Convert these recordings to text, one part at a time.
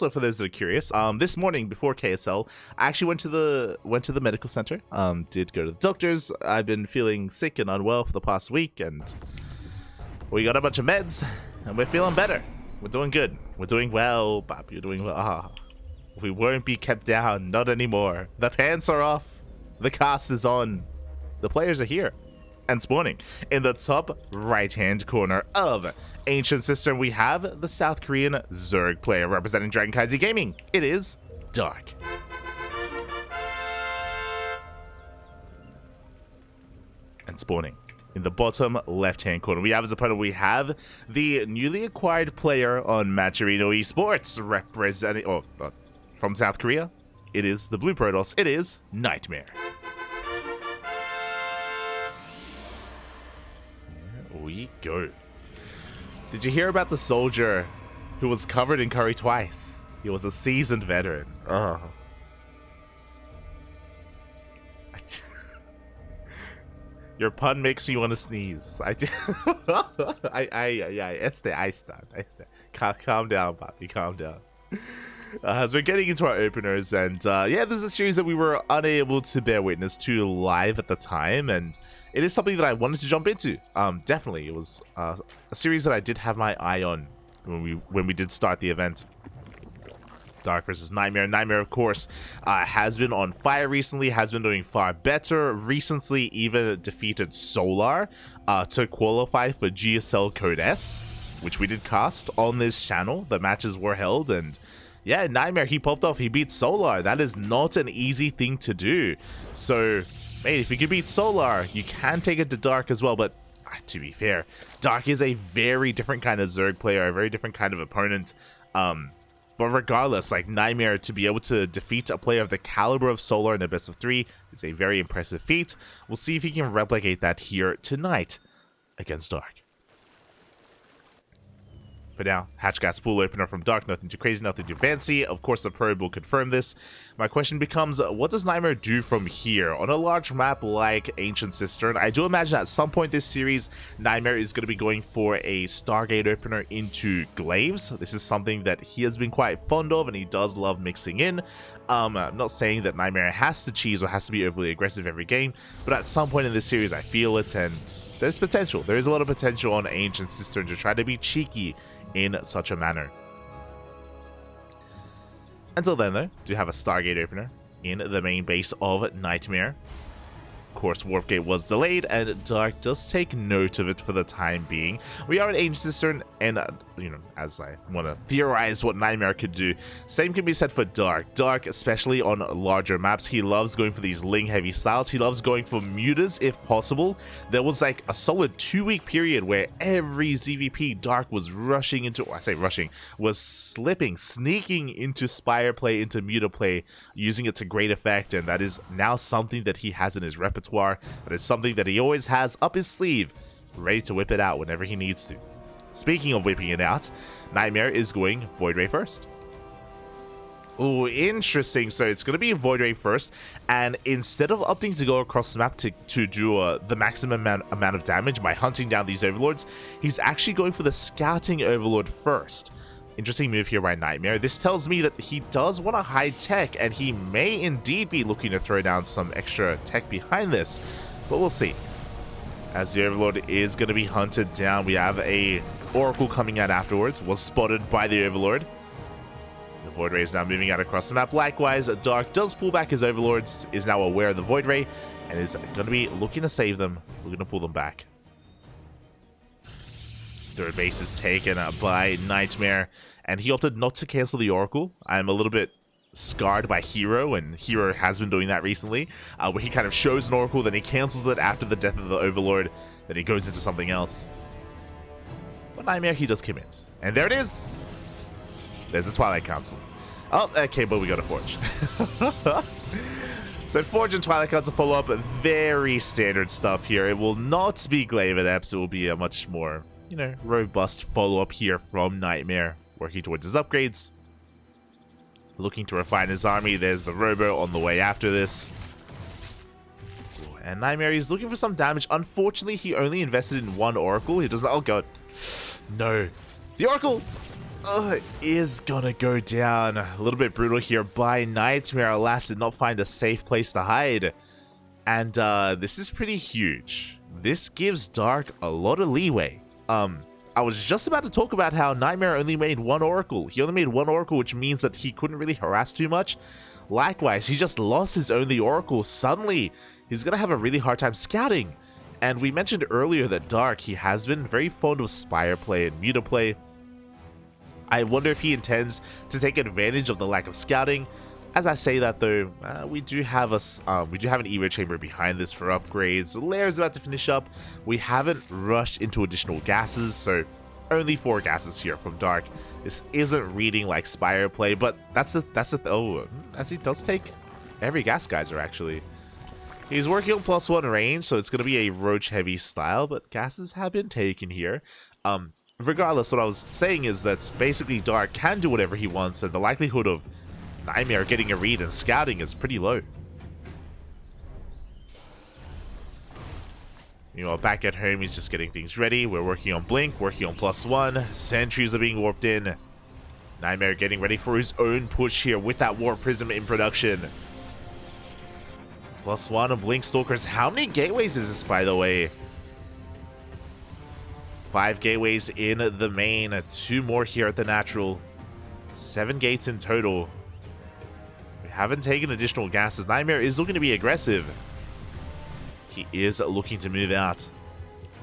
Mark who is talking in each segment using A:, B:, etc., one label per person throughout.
A: also, for those that are curious, this morning before KSL, I actually went to the medical center. Did go to the doctors. I've been feeling sick and unwell for the past week, and we got a bunch of meds, and we're feeling better. We're doing good. We're doing well, Bob. You're doing well. We won't be kept down. Not anymore. The pants are off. The cast is on. The players are here and spawning. In the top right-hand corner of Ancient Cistern, we have the South Korean Zerg player representing CranKy Gaming. It is Dark. And spawning. In the bottom left-hand corner, we have as opponent, we have the newly acquired player on Maturino Esports, representing, from South Korea. It is the Blue Protoss. It is NightMare. Here we go. Did you hear about the soldier who was covered in curry twice? He was a seasoned veteran. Your pun makes me want to sneeze. Calm down, Poppy. Calm down. As we're getting into our openers, and yeah, this is a series that we were unable to bear witness to live at the time, and it is something that I wanted to jump into. Definitely, it was a series that I did have my eye on when we did start the event. Dark versus NightMare. NightMare, of course, has been on fire recently, has been doing far better. Recently, even defeated Solar to qualify for GSL Code S, which we did cast on this channel. The matches were held, and yeah, NightMare, he popped off. He beat Solar. That is not an easy thing to do. So, mate, if you can beat Solar, you can take it to Dark as well. But to be fair, Dark is a very different kind of Zerg player, a very different kind of opponent. But regardless, like, NightMare, to be able to defeat a player of the caliber of Solar in a best of 3 is a very impressive feat. We'll see if he can replicate that here tonight against Dark. For now, Hatchgas pool opener from Dark, nothing too crazy, nothing too fancy. Of course, the probe will confirm this. My question becomes, what does NightMare do from here? On a large map like Ancient Cistern, I do imagine at some point this series, NightMare is going to be going for a Stargate opener into Glaives. This is something that he has been quite fond of, and he does love mixing in. I'm not saying that NightMare has to cheese or has to be overly aggressive every game, but at some point in this series, I feel it, and there's potential. There is a lot of potential on Ancient Cistern to try to be cheeky in such a manner. Until then, though, do have a Stargate opener in the main base of NightMare. Of course, Warpgate was delayed, and Dark does take note of it for the time being. We are in Ancient Cistern, and, you know, as I want to theorize what NightMare could do, same can be said for Dark. Dark, especially on larger maps, he loves going for these Ling-heavy styles. He loves going for mutas if possible. There was like a solid 2-week period where every ZvP Dark was rushing into, I say rushing, was sneaking into Spire play, into muta play, using it to great effect, and that is now something that he has in his repertoire. That is something that he always has up his sleeve, ready to whip it out whenever he needs to. Speaking of whipping it out, NightMare is going Void Ray first. Oh, interesting. So it's going to be Void Ray first, and instead of opting to go across the map to do the maximum amount of damage by hunting down these overlords, he's actually going for the scouting overlord first. Interesting move here by NightMare. This tells me that he does want a high tech, and he may indeed be looking to throw down some extra tech behind this, but we'll see. As the Overlord is going to be hunted down, we have a Oracle coming out afterwards, was spotted by the Overlord. The Void Ray is now moving out across the map. Likewise, Dark does pull back his Overlords, is now aware of the Void Ray, and is going to be looking to save them, looking to pull them back. Third base is taken by NightMare, and he opted not to cancel the Oracle. I'm a little bit scarred by Hero, and Hero has been doing that recently, where he kind of shows an Oracle, then he cancels it after the death of the Overlord, then he goes into something else. But NightMare, he does commit. And there it is! There's a Twilight Council. Oh, okay, but we got a Forge. So Forge and Twilight Council follow up, very standard stuff here. It will not be Glaive and Eps, it will be a much more, you know, robust follow-up here from NightMare, working towards his upgrades, looking to refine his army. There's the Robo on the way after this. And NightMare is looking for some damage. Unfortunately, he only invested in one Oracle. He doesn't. Oh god, no! The Oracle is gonna go down. A little bit brutal here by NightMare. Alas, did not find a safe place to hide. And this is pretty huge. This gives Dark a lot of leeway. I was just about to talk about how NightMare only made one Oracle. He only made one Oracle, which means that he couldn't really harass too much. Likewise, he just lost his only Oracle. Suddenly, he's gonna have a really hard time scouting. And we mentioned earlier that Dark, he has been very fond of Spire play and Muta play. I wonder if he intends to take advantage of the lack of scouting. As I say that though, we do have an Evo chamber behind this for upgrades. The lair is about to finish up. We haven't rushed into additional gases, so only 4 gases here from Dark. This isn't reading like Spire play, but that's oh, as he does take every gas geyser actually. He's working on +1 range, so it's going to be a roach heavy style, but gases have been taken here. Regardless, what I was saying is that basically Dark can do whatever he wants, and the likelihood of NightMare getting a read and scouting is pretty low. You know, back at home, he's just getting things ready. We're working on Blink, working on +1. Sentries are being warped in. NightMare getting ready for his own push here with that Warp Prism in production. +1 of Blink Stalkers. How many gateways is this, by the way? 5 gateways in the main, 2 more here at the natural. 7 gates in total. We haven't taken additional gases. NightMare is looking to be aggressive. He is looking to move out.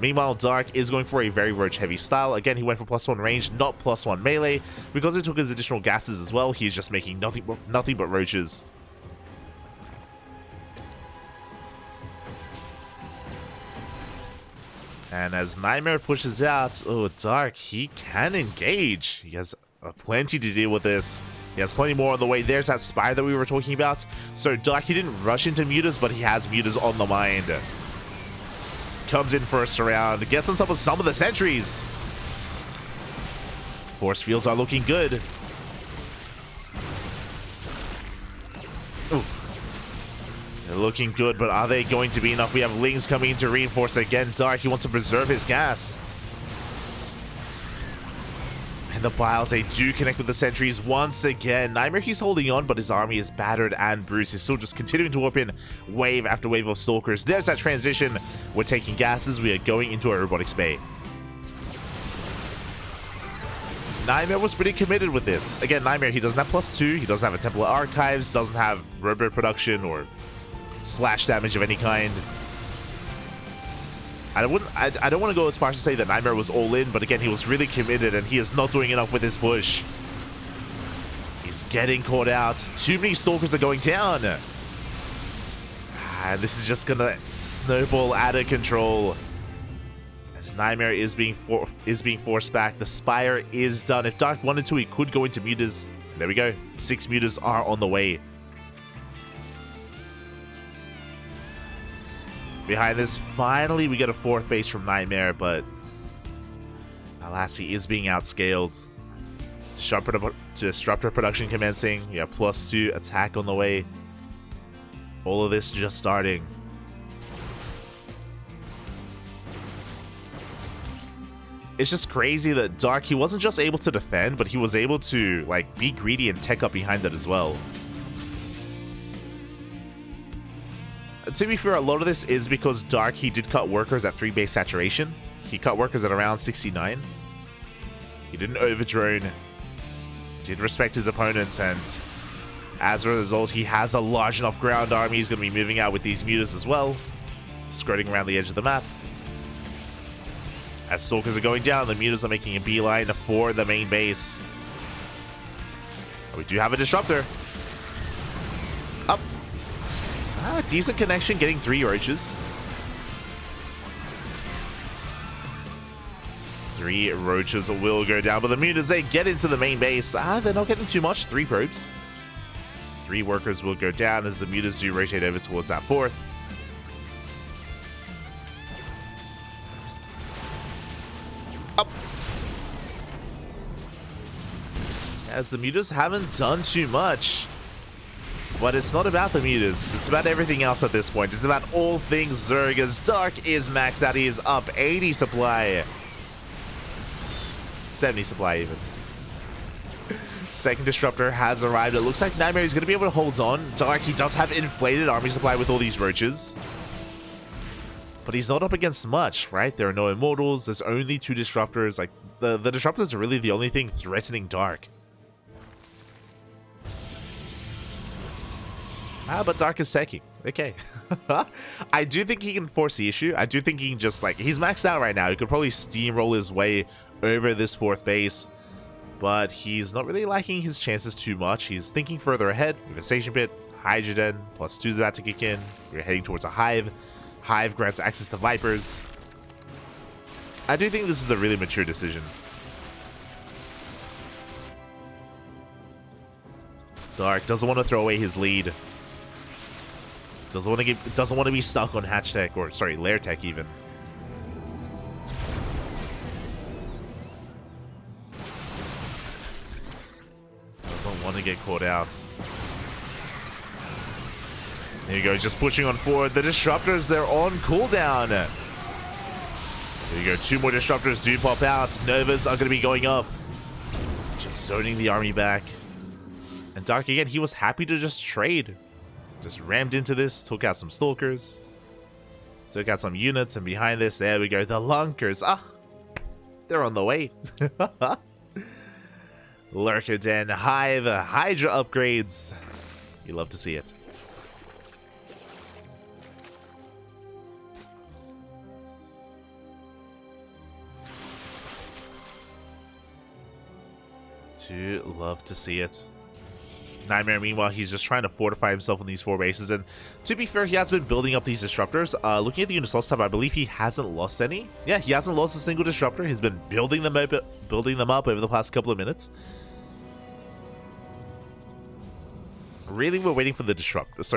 A: Meanwhile, Dark is going for a very roach heavy style. Again, he went for +1 range, not +1 melee. Because he took his additional gases as well, he's just making nothing but roaches. And as NightMare pushes out, oh, Dark, he can engage. He has plenty to deal with this. He has plenty more on the way. There's that Spire that we were talking about. So Dark, he didn't rush into mutas, but he has mutas on the mind. Comes in first round, gets on top of some of the sentries. Force fields are looking good. Oof. They're looking good, but are they going to be enough? We have Lings coming in to reinforce again. Dark, he wants to preserve his gas. And the Biles, they do connect with the sentries once again. NightMare, he's holding on, but his army is battered and bruised. He's still just continuing to warp in wave after wave of Stalkers. There's that transition. We're taking gases. We are going into a robotics bay. NightMare was pretty committed with this. Again, NightMare, he doesn't have +2. He doesn't have a Temple of Archives. Doesn't have robo production or splash damage of any kind. I don't want to go as far as to say that NightMare was all in, but again, he was really committed and he is not doing enough with his push. He's getting caught out. Too many Stalkers are going down. And this is just gonna snowball out of control. As NightMare is being forced back. The Spire is done. If Dark wanted to, he could go into mutas. There we go. 6 mutas are on the way. Behind this, finally we get a 4th base from NightMare, but alas, he is being outscaled. Disruptor production commencing. Yeah, +2 attack on the way. All of this just starting. It's just crazy that Dark, he wasn't just able to defend, but he was able to like be greedy and tech up behind it as well. To be fair, a lot of this is because Dark, he did cut workers at 3 base saturation. He cut workers at around 69. He didn't overdrone. Did respect his opponent, and as a result, he has a large enough ground army. He's going to be moving out with these mutas as well, skirting around the edge of the map. As Stalkers are going down, the mutas are making a beeline for the main base. We do have a disruptor. Up. Decent connection, getting 3 roaches. 3 roaches will go down, but the mutas, they get into the main base. They're not getting too much. 3 probes. 3 workers will go down as the mutas do rotate over towards that 4th. Up. As the mutas haven't done too much. But it's not about the mutas, it's about everything else at this point. It's about all things Zerg, as Dark is maxed out. He is up 80 supply. 70 supply even. Second disruptor has arrived. It looks like NightMare is going to be able to hold on. Dark, he does have inflated army supply with all these roaches. But he's not up against much, right? There are no immortals. There's only 2 disruptors. Like, the disruptors are really the only thing threatening Dark. But Dark is taking. Okay. I do think he can force the issue. I do think he can just, like, he's maxed out right now. He could probably steamroll his way over this 4th base. But he's not really liking his chances too much. He's thinking further ahead. Infestation Pit, Hydrogen, +2 is about to kick in. We're heading towards a Hive. Hive grants access to Vipers. I do think this is a really mature decision. Dark doesn't want to throw away his lead. Doesn't want to be stuck on hatch tech, or sorry, lair tech even. Doesn't want to get caught out. There you go, just pushing on forward. The disruptors, they're on cooldown. There you go, 2 more disruptors do pop out. Novas are going to be going up. Just zoning the army back. And Dark, again, he was happy to just trade. Just rammed into this, took out some stalkers. Took out some units, and behind this, there we go, the lunkers. Ah, they're on the way. Lurker Den, Hive, Hydra upgrades. You love to see it. Do love to see it. NightMare, meanwhile, he's just trying to fortify himself on these 4 bases, and to be fair, he has been building up these disruptors. Looking at the units lost time, I believe he hasn't lost any. Yeah, he hasn't lost a single disruptor. He's been building them up over the past couple of minutes. Really, we're waiting for the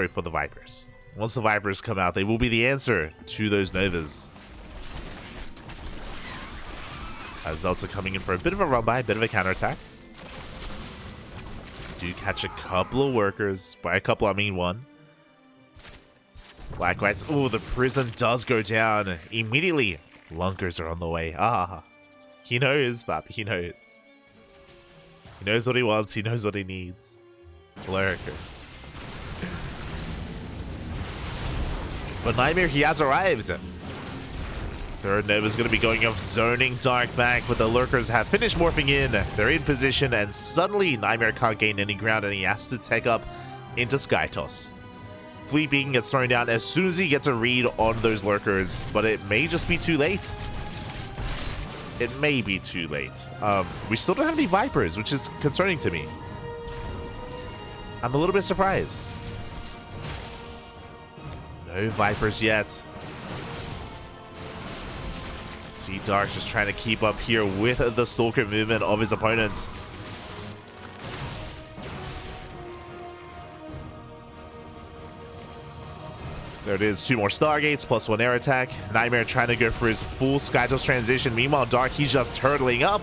A: for the Vipers. Once the Vipers come out, they will be the answer to those Novas. As Zelts are coming in for a bit of a run by, a bit of a counterattack. Do catch a couple of workers. By a couple, I mean 1. Likewise, oh, the prison does go down immediately. Lunkers are on the way. Ah, he knows, Bap. He knows. He knows what he wants. He knows what he needs. Lurkers. But NightMare, he has arrived. Third Nova is going to be going off, zoning Dark back, but the Lurkers have finished morphing in. They're in position, and suddenly NightMare can't gain any ground, and he has to take up into Skytoss. Fleet Beacon gets thrown down as soon as he gets a read on those Lurkers, but it may just be too late. It may be too late. We still don't have any Vipers, which is concerning to me. I'm a little bit surprised. No Vipers yet. See Dark just trying to keep up here with the Stalker movement of his opponent. There it is, 2 more Stargates plus 1 air attack. NightMare trying to go for his full Skytoss transition. Meanwhile, Dark, he's just hurtling up.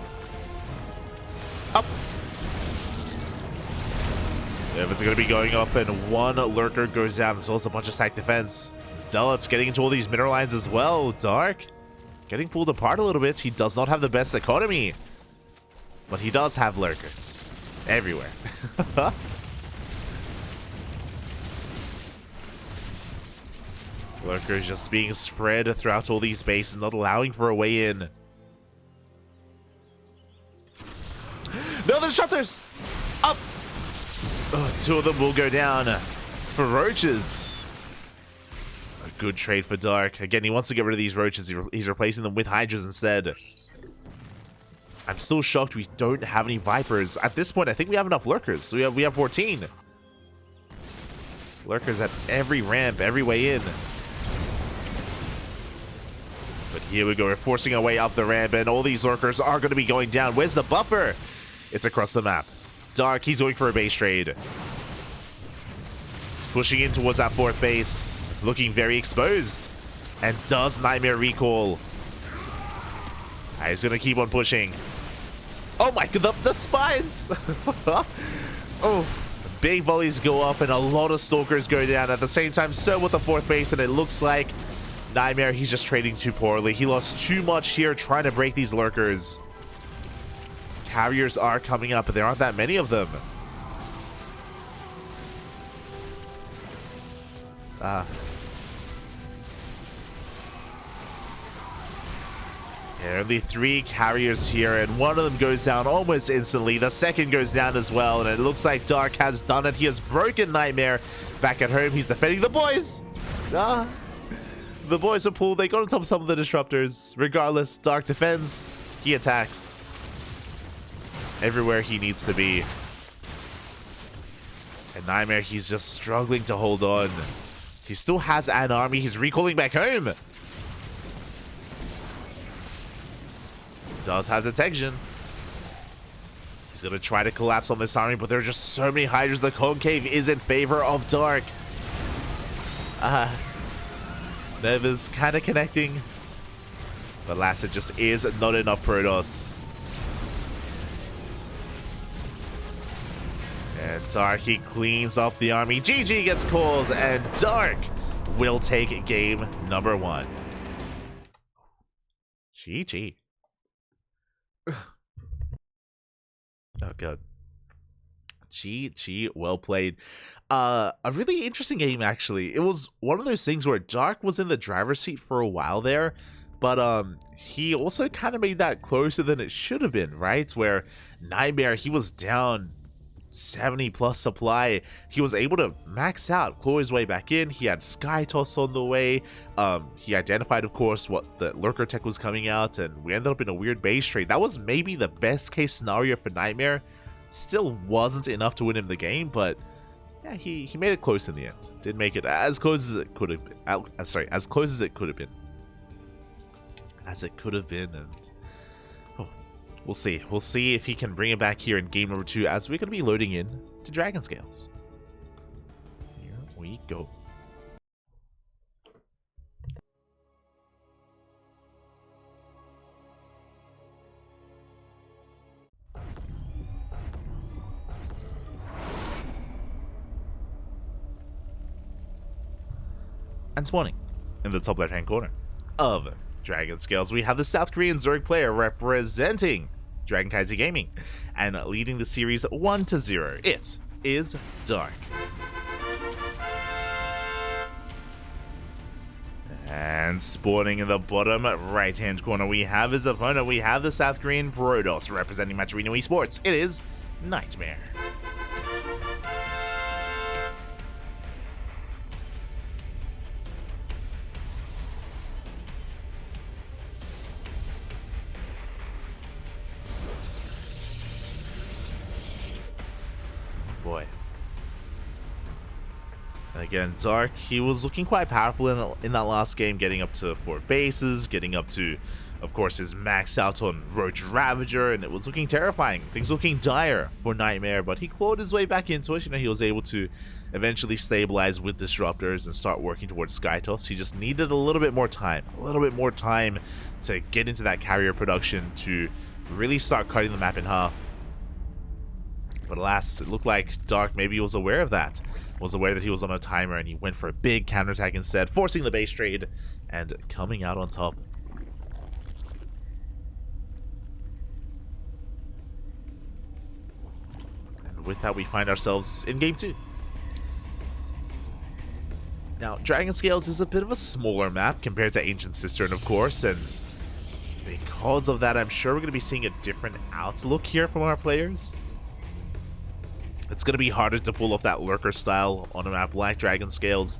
A: Up. It's going to be going off, and 1 Lurker goes down, as well as a bunch of stack defense. Zealots getting into all these mineral lines as well. Dark getting pulled apart a little bit. He does not have the best economy, but he does have Lurkers everywhere. Lurkers just being spread throughout all these bases, not allowing for a way in. No, the disruptors! Up! Oh, 2 of them will go down for roaches. A good trade for Dark. Again, he wants to get rid of these roaches. He's replacing them with Hydras instead. I'm still shocked we don't have any Vipers. At this point, I think we have enough Lurkers. So we have 14. Lurkers at every ramp, every way in. But here we go. We're forcing our way up the ramp, and all these Lurkers are going to be going down. Where's the buffer? It's across the map. Dark, he's going for a base trade. Pushing in towards that 4th base. Looking very exposed. And does NightMare recall? He's going to keep on pushing. Oh my god, the spines! Oof. Big volleys go up and a lot of Stalkers go down at the same time. So with the 4th base, and it looks like NightMare, he's just trading too poorly. He lost too much here trying to break these Lurkers. carriers are coming up, but there aren't that many of them. There are only 3 carriers here, and one of them goes down almost instantly. The second goes down as well, and it looks like Dark has done it. He has broken NightMare back at home. He's defending the boys. The boys are pulled. They got on top of some of the disruptors. Regardless, Dark defends. He attacks. He's everywhere he needs to be. And NightMare, he's just struggling to hold on. He still has an army. He's recalling back home. Does have detection. He's going to try to collapse on this army, but there are just so many Hydras. The concave is in favor of Dark. Neva's kind of connecting. But alas, it just is not enough Protoss. And Dark, he cleans up the army. GG gets called, and Dark will take game number 1. GG. Oh god. GG, well played. A really interesting game, actually. It was one of those things where Dark was in the driver's seat for a while there, but he also kind of made that closer than it should have been, right? Where NightMare, he was down 70 plus supply. He was able to max out, claw his way back in. He had Sky Toss on the way. He identified, of course, what the Lurker tech was coming out, and we ended up in a weird base trade. That was maybe the best case scenario for NightMare. Still wasn't enough to win him the game, but yeah, he made it close in the end. Did make it as close as it could have been. Sorry, as close as it could have been. As it could have been, and we'll see. We'll see if he can bring it back here in game number 2, as we're going to be loading in to Dragon Scales. Here we go. And spawning in the top left-hand corner of Dragon Scales, we have the South Korean Zerg player representing CranKy Gaming and leading the series 1-0. It is Dark. And spawning in the bottom right-hand corner, we have his opponent. We have the South Korean Protoss representing Maturino Esports. It is NightMare. Boy. And again, Dark, he was looking quite powerful in that last game, getting up to 4 bases, getting up to, of course, his max out on Roach Ravager, and it was looking terrifying. Things looking dire for NightMare, but he clawed his way back into it. You know, he was able to eventually stabilize with disruptors and start working towards Sky Toss. He just needed a little bit more time to get into that carrier production to really start cutting the map in half. But alas, it looked like Dark maybe was aware of that. Was aware that he was on a timer, and he went for a big counterattack instead, forcing the base trade and coming out on top. And with that, we find ourselves in game 2. Now, Dragon Scales is a bit of a smaller map compared to Ancient Cistern, of course, and because of that, I'm sure we're going to be seeing a different outlook here from our players. It's going to be harder to pull off that Lurker style on a map like Dragon Scales.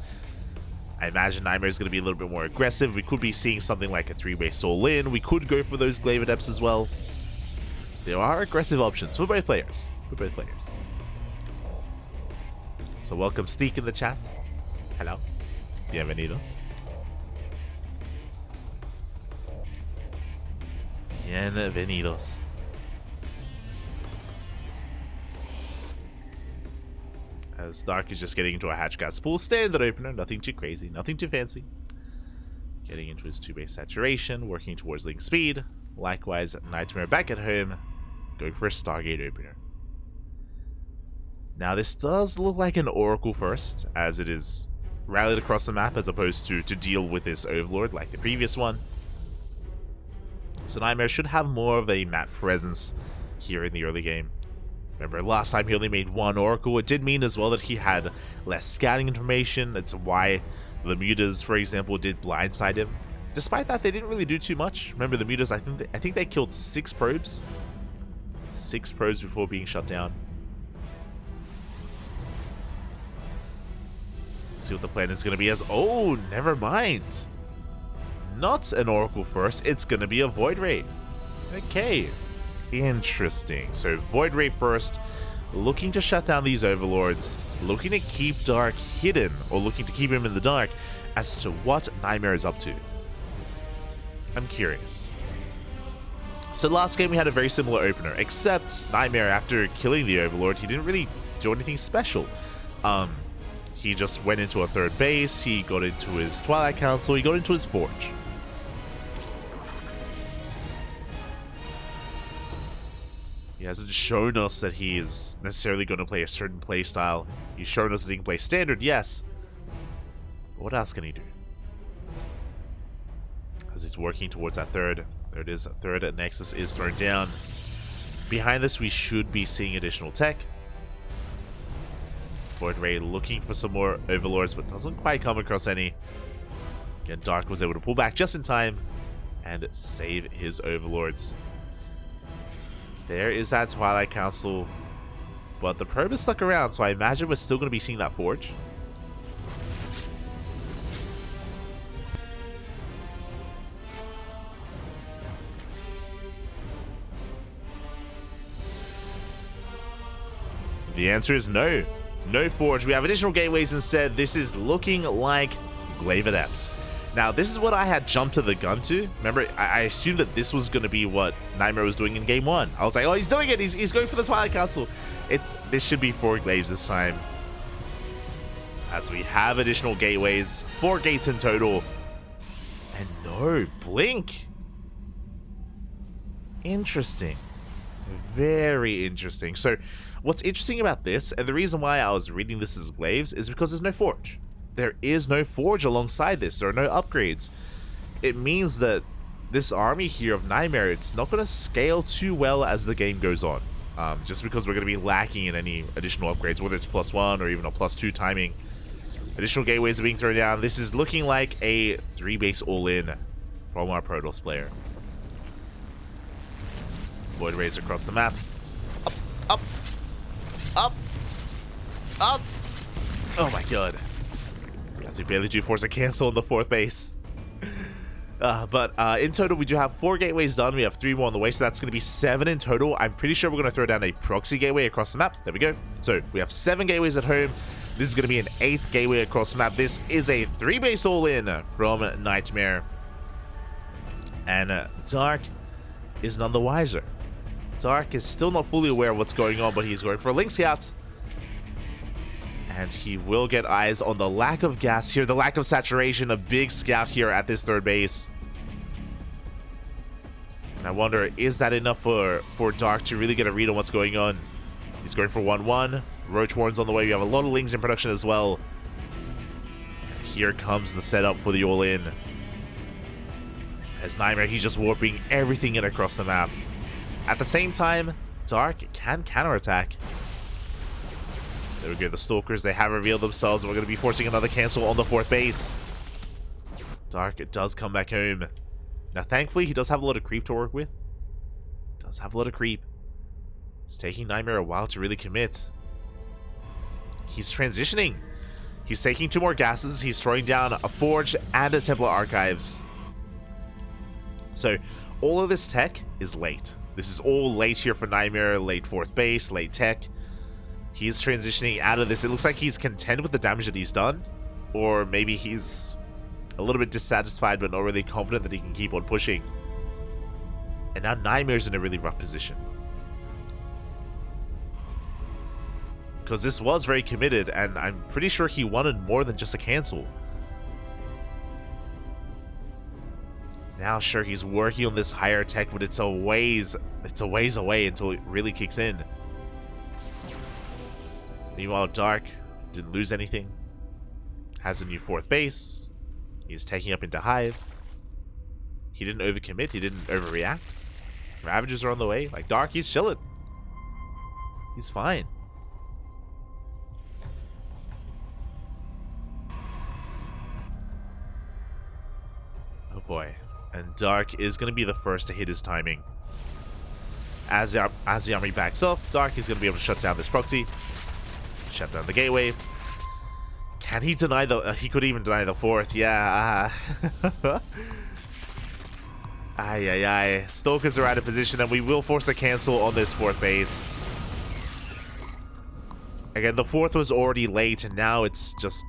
A: I imagine NightMare is going to be a little bit more aggressive. We could be seeing something like a 3-base all-in. We could go for those Glaive Adepts as well. There are aggressive options for both players. So welcome Steak in the chat. Hello. Bienvenidos. Bienvenidos. As Dark is just getting into a Hatchcast pool, standard opener, nothing too crazy, nothing too fancy. Getting into his 2-base saturation, working towards link speed. Likewise, NightMare back at home, going for a Stargate opener. Now this does look like an Oracle first, as it is rallied across the map as opposed to deal with this Overlord like the previous one. So NightMare should have more of a map presence here in the early game. Remember, last time he only made 1 Oracle. It did mean as well that he had less scouting information. That's why the Mutas, for example, did blindside him. Despite that, they didn't really do too much. Remember, the Mutas, I think they killed 6 probes. 6 probes before being shut down. Let's see what the plan is going to be as... Oh, never mind. Not an Oracle first. It's going to be a Void Ray. Okay. Interesting. So, Void Ray first. Looking to shut down these Overlords. Looking to keep Dark hidden. Or looking to keep him in the dark. As to what NightMare is up to. I'm curious. So last game we had a very similar opener, except NightMare, after killing the Overlord, he didn't really do anything special. He just went into a 3rd base, he got into his Twilight Council, he got into his Forge. He hasn't shown us that he is necessarily going to play a certain playstyle. He's shown us that he can play Standard, yes. But what else can he do? As he's working towards that 3rd. There it is, a 3rd Nexus is thrown down. Behind this, we should be seeing additional tech. Void Ray looking for some more Overlords, but doesn't quite come across any. Again, Dark was able to pull back just in time and save his Overlords. There is that Twilight Council, but the probe is stuck around, so I imagine we're still going to be seeing that Forge. The answer is no. No Forge. We have additional gateways instead. This is looking like Glaive Adepts. Now, this is what I had jumped to the gun to. Remember, I assumed that this was going to be what NightMare was doing in game 1. I was like, oh, he's doing it. He's going for the Twilight Council. This should be 4 Glaives this time. As we have additional gateways. 4 gates in total. And no Blink. Interesting. Very interesting. So, what's interesting about this, and the reason why I was reading this as Glaives, is because there's no Forge. There is no Forge alongside this. There are no upgrades. It means that this army here of NightMare, it's not going to scale too well as the game goes on. Just because we're going to be lacking in any additional upgrades, whether it's +1 or even a +2 timing. Additional gateways are being thrown down. This is looking like a 3-base all-in from our Protoss player. Void Rays across the map. Up, up, up. Oh my god. As we barely do force a cancel on the 4th base. But in total, we do have 4 gateways done. We have 3 more on the way, so that's going to be 7 in total. I'm pretty sure we're going to throw down a proxy gateway across the map. There we go. So we have 7 gateways at home. This is going to be an 8th gateway across the map. This is a 3-base all-in from NightMare. And Dark is none the wiser. Dark is still not fully aware of what's going on, but he's going for a Link Scout. And he will get eyes on the lack of gas here, the lack of saturation, a big scout here at this 3rd base. And I wonder, is that enough for Dark to really get a read on what's going on? He's going for 1-1. Roach Warren's on the way. We have a lot of Lings in production as well. And here comes the setup for the all-in. As NightMare, he's just warping everything in across the map. At the same time, Dark can counterattack. There we go, the Stalkers, they have revealed themselves, and we're going to be forcing another cancel on the 4th base. Dark does come back home. Now, thankfully, he does have a lot of creep to work with. Does have a lot of creep. It's taking NightMare a while to really commit. He's transitioning. He's taking 2 more gases. He's throwing down a Forge and a Templar Archives. So, all of this tech is late. This is all late here for NightMare, late 4th base, late tech. He's transitioning out of this. It looks like he's content with the damage that he's done. Or maybe he's a little bit dissatisfied but not really confident that he can keep on pushing. And now NightMare's in a really rough position. Because this was very committed, and I'm pretty sure he wanted more than just a cancel. Now, sure, he's working on this higher tech, but it's a ways away until it really kicks in. Meanwhile, Dark didn't lose anything. Has a new 4th base. He's taking up into Hive. He didn't overcommit. He didn't overreact. Ravagers are on the way. Like, Dark, he's chilling. He's fine. Oh boy. And Dark is going to be the first to hit his timing. As the army backs off, Dark is going to be able to shut down this proxy. Shut down the gateway. Can he deny the... he could even deny the fourth. Yeah. Aye. Stalkers are out of position, and we will force a cancel on this fourth base. Again, the fourth was already late, and now it's just...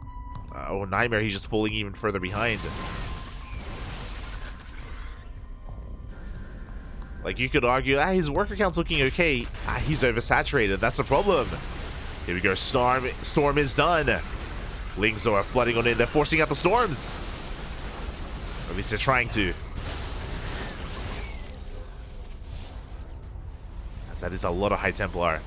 A: oh, NightMare, he's just falling even further behind. Like, you could argue, his worker count's looking okay. He's oversaturated. That's a problem. Here we go. Storm is done. Lings are flooding on in. They're forcing out the storms. Or at least they're trying to. As that is a lot of High Templar.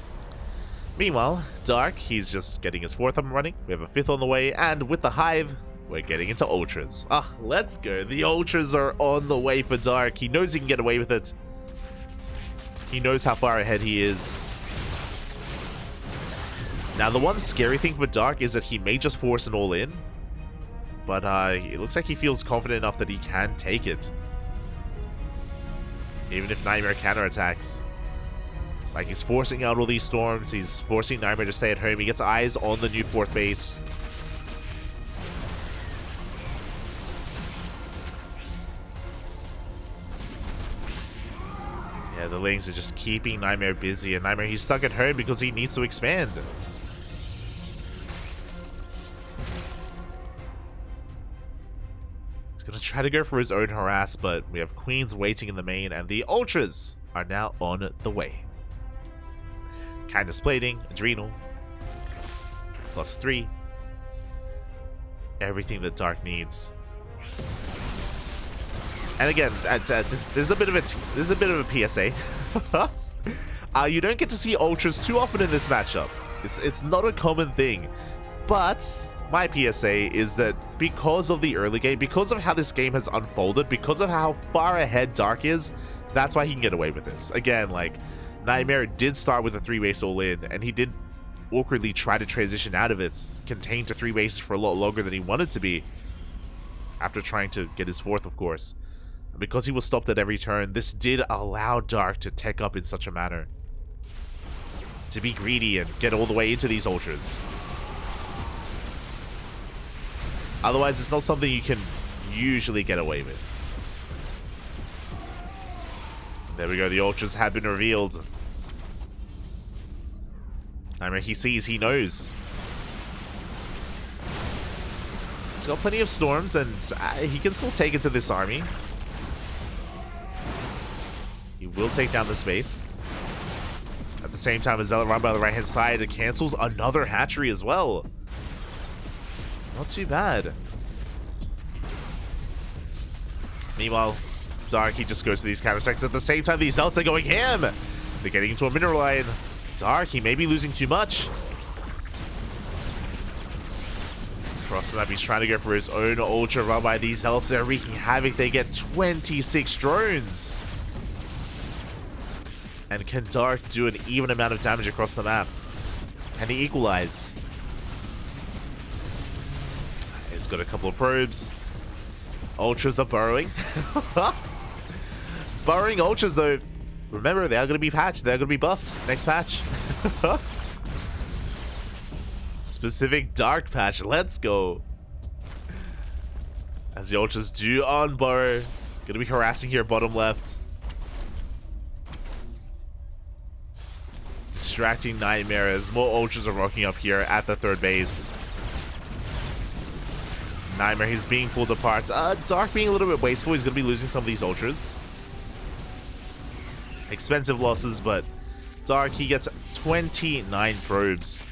A: Meanwhile, Dark, he's just getting his fourth up and running. We have a fifth on the way. And with the Hive, we're getting into Ultras. Let's go. The Ultras are on the way for Dark. He knows he can get away with it. He knows how far ahead he is. Now, the one scary thing for Dark is that he may just force an all-in. But it looks like he feels confident enough that he can take it. Even if NightMare counterattacks. Like, he's forcing out all these storms. He's forcing NightMare to stay at home. He gets eyes on the new fourth base. Yeah, the Lings are just keeping NightMare busy. And NightMare, he's stuck at home because he needs to expand. He's going to try to go for his own harass, but we have Queens waiting in the main, and the Ultras are now on the way. Kindness Plating, Adrenal, +3. Everything that Dark needs. And again, this is a bit of a PSA. You don't get to see Ultras too often in this matchup. It's not a common thing. But my PSA is that because of the early game, because of how this game has unfolded, because of how far ahead Dark is, that's why he can get away with this. Again, like, NightMare did start with a 3-base all-in, and he did awkwardly try to transition out of it, contained to 3 bases for a lot longer than he wanted to be, after trying to get his fourth, of course. And because he was stopped at every turn, this did allow Dark to tech up in such a manner, to be greedy and get all the way into these Ultras. Otherwise, it's not something you can usually get away with. There we go, the Ultras have been revealed. I mean, he sees, he knows. He's got plenty of storms, and he can still take it to this army. He will take down the space. At the same time, a Zealot run by the right-hand side, it cancels another hatchery as well. Not too bad. Meanwhile, Dark, he just goes to these counterattacks. At the same time, these Zealots are going ham. They're getting into a mineral line. Dark, he may be losing too much. Across the map, he's trying to go for his own Ultra run by these Zealots. They're wreaking havoc. They get 26 drones. And can Dark do an even amount of damage across the map? Can he equalize? He's got a couple of probes. Ultras are burrowing. Burrowing Ultras, though. Remember, they are going to be patched. They're going to be buffed next patch. Specific Dark patch. Let's go. As the Ultras do unburrow. Going to be harassing here bottom left. Distracting NightMare as more Ultras are rocking up here at the third base. NightMare, he's being pulled apart. Dark being a little bit wasteful. He's going to be losing some of these Ultras. Expensive losses, but Dark, he gets 29 probes.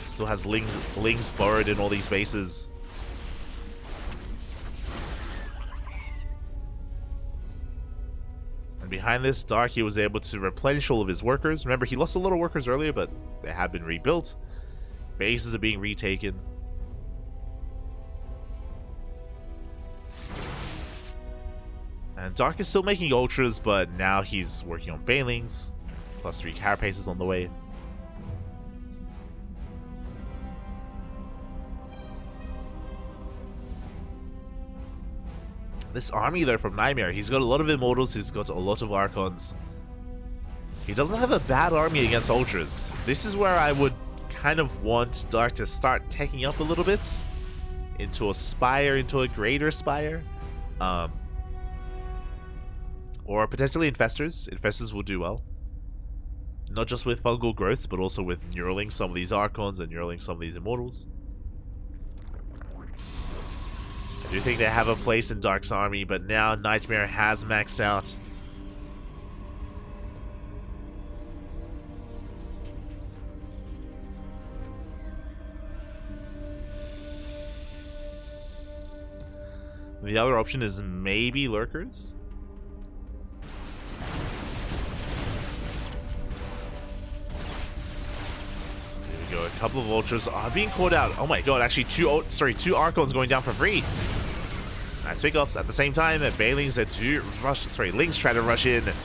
A: Still has Lings burrowed in all these bases. And behind this, Dark, he was able to replenish all of his workers. Remember, he lost a lot of workers earlier, but they have been rebuilt. Bases are being retaken. And Dark is still making Ultras, but now he's working on Banelings. +3 carapaces on the way. This army, though, from NightMare, he's got a lot of Immortals, he's got a lot of Archons. He doesn't have a bad army against Ultras. This is where I would kind of want Dark to start taking up a little bit into a Spire, into a greater Spire. Or potentially Infestors. Infestors will do well. Not just with fungal growths, but also with Neuraling some of these Archons and Neuraling some of these Immortals. I do think they have a place in Dark's army, but now NightMare has maxed out. The other option is maybe Lurkers. There we go. A couple of Ultras are being caught out. Oh my god, actually two Archons going down for free. Nice pickups. At the same time, Bailings that do rush, Lings try to rush in. It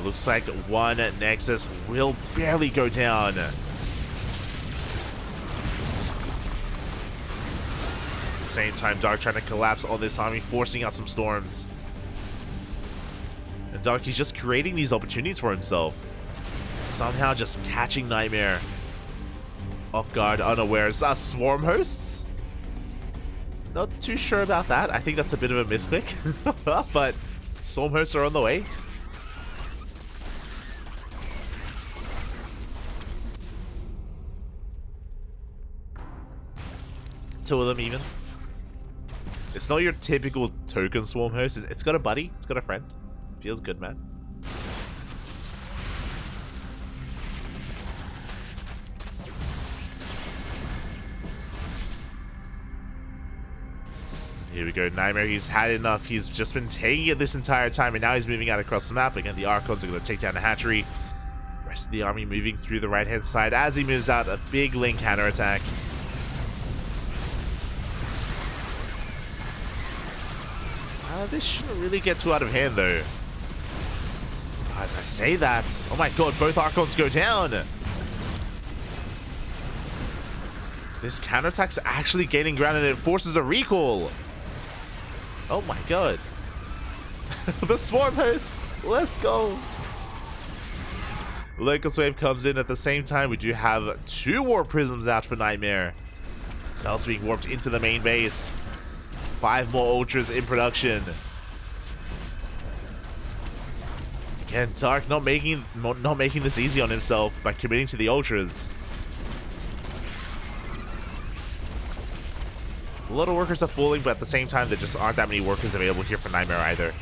A: looks like one Nexus will barely go down. At the same time, Dark trying to collapse all this army, forcing out some storms. And Dark, he's just creating these opportunities for himself. Somehow just catching NightMare off guard, unawares. Swarm hosts? Not too sure about that. I think that's a bit of a misclick. But Swarm hosts are on the way. Two of them even. It's not your typical token Swarm host. It's got a buddy. It's got a friend. Feels good, man. Here we go, NightMare, he's had enough. He's just been taking it this entire time, and now he's moving out across the map. Again, the Archons are going to take down the hatchery. Rest of the army moving through the right-hand side. As he moves out, a big Ling counterattack. This shouldn't really get too out of hand, though. As I say that, oh my god, both Archons go down. This counterattack's actually gaining ground, and it forces a recall. Oh my god. The Swarm host. Let's go. Locust Wave comes in at the same time. We do have 2 Warp Prisms out for NightMare. Cells being warped into the main base. 5 more Ultras in production. Again, Dark not making this easy on himself by committing to the Ultras. A lot of workers are falling, but at the same time, there just aren't that many workers available here for NightMare either.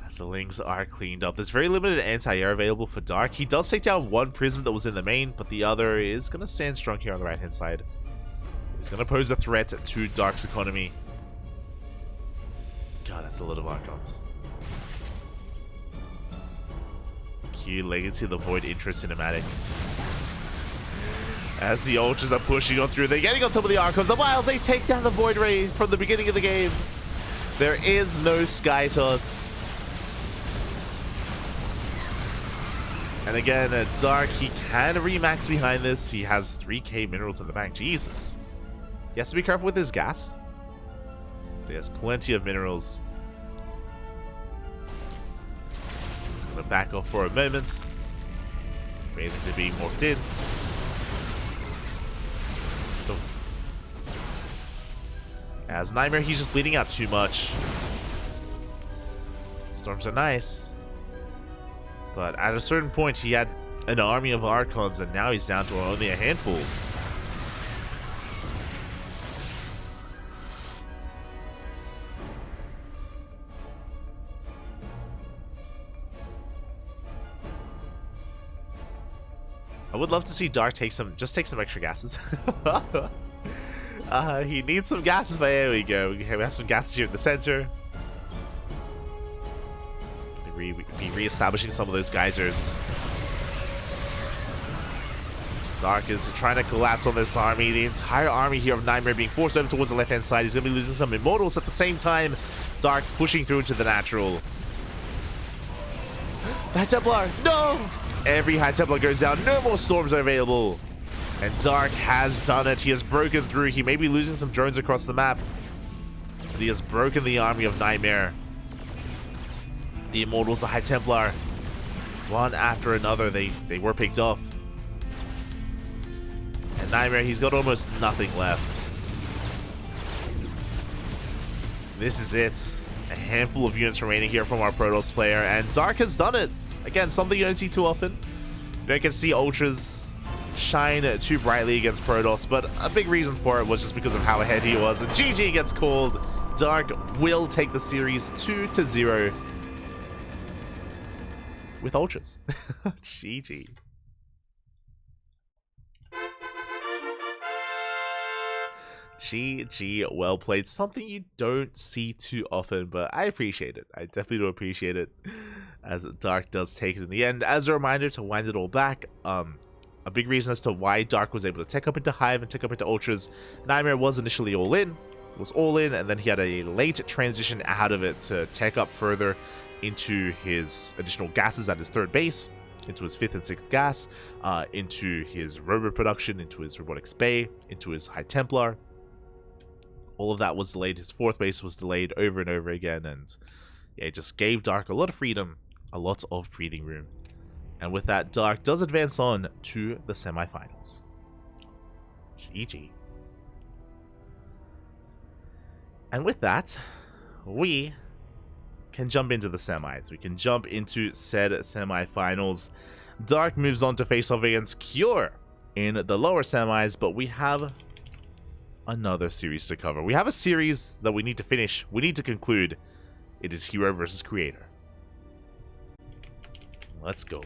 A: As the Lings are cleaned up. There's very limited anti-air available for Dark. He does take down 1 Prism that was in the main, but the other is going to stand strong here on the right-hand side. It's going to pose a threat to Dark's economy. God, that's a lot of Archons. Q, Legacy of the Void, Intro Cinematic. As the Ultras are pushing on through, they're getting on top of the Archons. The Wiles, they take down the Void Ray from the beginning of the game. There is no Sky Toss. And again, Dark, he can remax behind this. He has 3k minerals in the bank. Jesus. He has to be careful with his gas. He has plenty of minerals. He's going to back off for a moment. Waiting to be morphed in. As NightMare, he's just bleeding out too much. Storms are nice. But at a certain point, he had an army of Archons, and now he's down to only a handful. I would love to see Dark take some extra gases. He needs some gases, but there we go. We have some gases here at the center. be re-establishing some of those geysers. Dark is trying to collapse on this army. The entire army here of NightMare being forced over towards the left-hand side. He's going to be losing some Immortals at the same time. Dark pushing through into the natural. The High Templar! No! Every High Templar goes down. No more storms are available. And Dark has done it. He has broken through. He may be losing some drones across the map, but he has broken the army of NightMare. The Immortals, the High Templar, one after another, they were picked off. And NightMare, he's got almost nothing left. This is it. A handful of units remaining here from our Protoss player, and Dark has done it. Again, something you don't see too often. You don't get to see Ultras shine too brightly against Protoss, but a big reason for it was just because of how ahead he was. And GG gets called. Dark will take the series 2-0 with Ultras. GG. GG, well played. Something you don't see too often, but I appreciate it. I definitely do appreciate it, as Dark does take it in the end. As a reminder to wind it all back, a big reason as to why Dark was able to tech up into Hive and tech up into Ultras, NightMare was initially all in, and then he had a late transition out of it to tech up further into his additional gases at his third base, into his 5th and 6th gas, into his robot production, into his robotics bay, into his High Templar. All of that was delayed. His 4th base was delayed over and over again, and yeah, it just gave Dark a lot of freedom, a lot of breathing room. And with that, Dark does advance on to the semifinals. GG. And with that, we can jump into the semis. We can jump into said semifinals. Dark moves on to face off against Cure in the lower semis, but we have another series to cover. We have a series that we need to finish. We need to conclude. It is Hero versus Creator. Let's go.